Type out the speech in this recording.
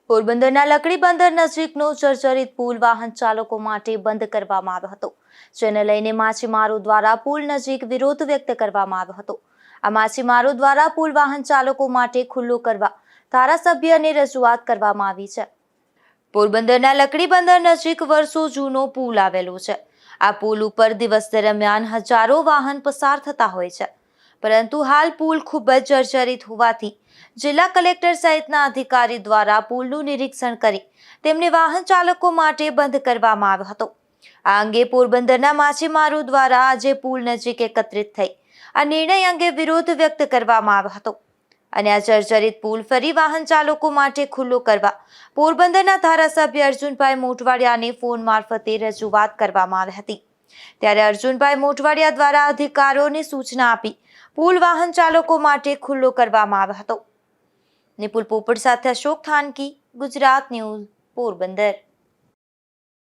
પોરબંદરના લકડી બંદર નજીકનો જર્જરિત પુલ વાહન ચાલકો માટે બંધ કરવામાં આવ્યો હતો, જેને લઈને માછીમારો દ્વારા પુલ નજીક વિરોધ વ્યક્ત કરવામાં આવ્યો હતો। આ માછીમારો દ્વારા પુલ વાહન ચાલકો માટે ખુલ્લો કરવા ધારાસભ્યને રજૂઆત કરવામાં આવી છે। પોરબંદરના લકડી બંદર નજીક વર્ષો જૂનો પુલ આવેલો છે। આ પુલ ઉપર દિવસ દરમિયાન હજારો વાહન પસાર થતા હોય છે, પરંતુ હાલ પુલ ખૂબ જ જર્જરિત હોવાથી જિલ્લા કલેક્ટર સહિતના અધિકારી દ્વારા પુલનું નિરીક્ષણ કરી તેમને વાહન ચાલકો માટે બંધ કરવામાં આવ્યો હતો। આ અંગે પોરબંદરના માછીમારો દ્વારા આજે પુલ નજીક એકત્રિત થઈ આ નિર્ણય અંગે વિરોધ વ્યક્ત કરવામાં આવ્યો હતો અને આ જર્જરિત પુલ ફરી વાહન ચાલકો માટે ખુલ્લો કરવા પોરબંદરના ધારાસભ્ય અર્જુનભાઈ મોઢવાડિયાને ફોન મારફતે રજૂઆત કરવામાં આવી હતી। ત્યારે અર્જુનભાઈ મોઢવાડિયા દ્વારા અધિકારીઓને સૂચના આપી પુલ વાહન ચાલકો માટે ખુલ્લો કરવામાં આવ્યો હતો। નિપુલ પોપટ સાથે અશોક થાનકી, ગુજરાત ન્યૂઝ, પોરબંદર।